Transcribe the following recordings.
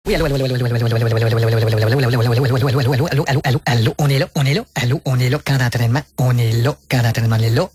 Oui, allô, on est là, allô, on est là, camp d'entraînement, on est là,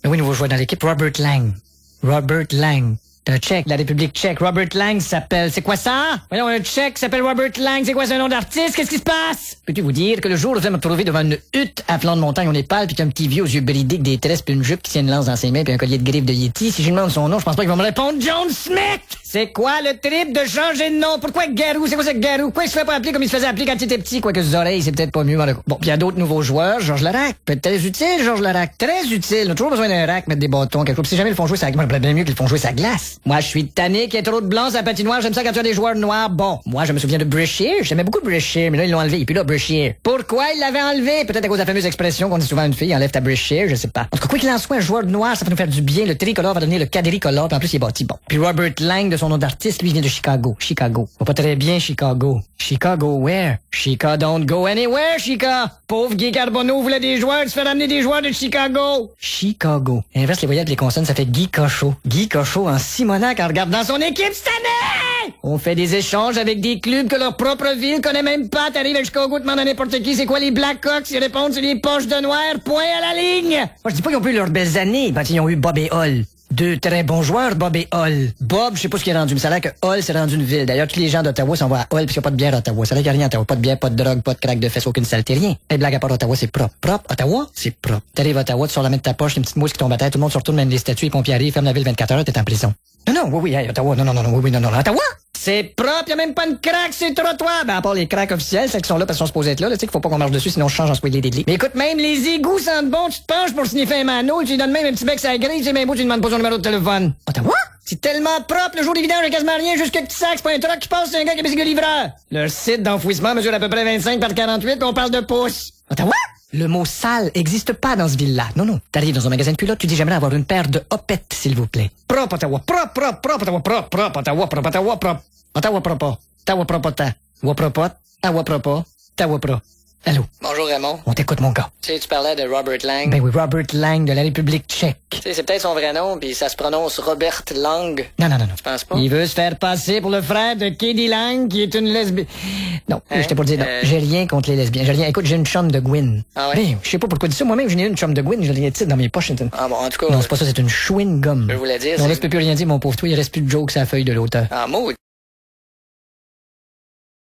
oui, nouveau joueur dans l'équipe, Robert Lang, un Tchèque, la République tchèque. Robert Lang s'appelle... C'est quoi ça? Voyons, un Tchèque s'appelle Robert Lang. C'est quoi ce nom d'artiste? Qu'est-ce qui se passe? Peux-tu vous dire que le jour où je vais me retrouver devant une hutte à flanc de montagne au Népal, puis qu'un petit vieux aux yeux bridés, avec des tresses, puis une jupe qui tient une lance dans ses mains, puis un collier de griffes de Yeti, si je lui demande son nom, je pense pas qu'il va me répondre John Smith! C'est quoi le trip de changer de nom? Pourquoi Garou? C'est quoi ce Garou? Pourquoi il se fait pas appeler comme il se faisait appeler quand il était petit? Quoique ses oreilles, c'est peut-être pas mieux. Bon, puis il y a d'autres nouveaux joueurs. Georges Larac. Peut-être très utile, Georges Larac. Très utile. On a toujours besoin d'un rack, mettre des bâtons, quelque chose. Si jamais ils font jouer sa... Moi, bien mieux qu'ils font jouer sa glace. Moi, je suis tanné qu'il y ait trop de blancs à la patinoire. J'aime ça quand tu as des joueurs noirs. Bon, moi, je me souviens de Brashear. J'aimais beaucoup Brashear, mais là, ils l'ont enlevé. Et puis là, Brashear. Pourquoi ils l'avaient enlevé? Peut-être à cause de la fameuse expression qu'on dit souvent à une fille, enlève ta Brashear, je sais pas. En tout cas, quoi qu'il en soit, un joueur noir, ça va nous faire du bien. Le tricolore va devenir le quadricolore, puis en plus, il est bâti bon. Puis Robert Lang, de son nom d'artiste, lui, vient de Chicago. Va pas très bien, Chicago. Chicago where? Chica don't go anywhere, Chica. Pauvre Guy Carbonneau voulait des joueurs, tu fais ramener des joueurs de Chicago. Chicago. Inverse les voyelles et les consonnes, ça fait Guy Cochot. Guy Cochot en Simonac en regardant son équipe cette année! On fait des échanges avec des clubs que leur propre ville connaît même pas. T'arrives à Chicago, tu demandes à n'importe qui, c'est quoi les Blackhawks? Ils répondent, c'est les poches de noir, point à la ligne. Moi, je dis pas qu'ils ont eu leurs belles années, ben, ils ont eu Bob et Hall. Deux très bons joueurs, Bob et Hall. Bob, je sais pas ce qui est rendu, mais ça a l'air que Hall s'est rendu une ville. D'ailleurs, tous les gens d'Ottawa s'en vont à Hall parce qu'il n'y a pas de bière à Ottawa. Ça a l'air qu'il n'y a rien à Ottawa. Pas de bière, pas de drogue, pas de crack de fesses, aucune saleté, rien. Et blague à part Ottawa, c'est propre. Propre? Ottawa? C'est propre. T'arrives à Ottawa, tu sors la main de ta poche, une petite mousse qui tombe à terre, tout le monde se retourne, même les statues, les pompiers arrivent, ferment la ville 24 heures, t'es en prison. Non, oui, hey, Ottawa, non, Ottawa? C'est propre, y a même pas une craque sur le trottoir. Ben, à part les craques officielles, celles qui sont là parce qu'ils sont supposés être là, tu sais qu'il faut pas qu'on marche dessus, sinon je change en Swilly Diddly. Mais écoute, même les égouts sentent bon, tu te penches pour sniffer un mano, tu lui donnes même un petit bec sur la grille, c'est même beau, tu lui demandes pas son numéro de téléphone. Ottawa? C'est tellement propre, le jour d'évident, j'ai quasiment rien, juste quelques petits sacs, c'est pas un truck qui passe, c'est un gars qui a bicycle livreur. Leur site d'enfouissement mesure à peu près 25 par 48, puis on parle de pouces. Ottawa? Le mot sale existe pas dans ce ville-là. Non. T'arrives dans un magasin de culottes, tu dis j'aimerais avoir une paire de hopettes, s'il vous plaît. Propre, Ottawa. Propre, Ottawa. Propre, Ottawa. Propre, Ottawa. Propre. Ottawa, propre. Ottawa, propre. Ottawa, propre. Ottawa, propre. Allô? Bonjour Raymond. On t'écoute mon gars. Tu sais, tu parlais de Robert Lang. Ben oui, Robert Lang de la République tchèque. Tu sais, c'est peut-être son vrai nom, puis ça se prononce Robert Lang. Non. Tu penses pas? Il veut se faire passer pour le frère de Katie Lang, qui est une lesbienne. Non, j'étais pour dire non. J'ai rien contre les lesbiennes. Écoute, j'ai une chum de Gwyn. Ah ouais? Ben, je sais pas pourquoi dire ça. Moi-même, j'en ai une chum de Gwyn, je l'ai titre dans mes poches. Ah bon, en tout cas. Non, c'est pas ça, c'est une chewing gum. Je voulais dire. Non, là, je peux plus rien dire, mon pauvre toi, il reste plus de jokes à la feuille de l'auteur. Ah, maudit.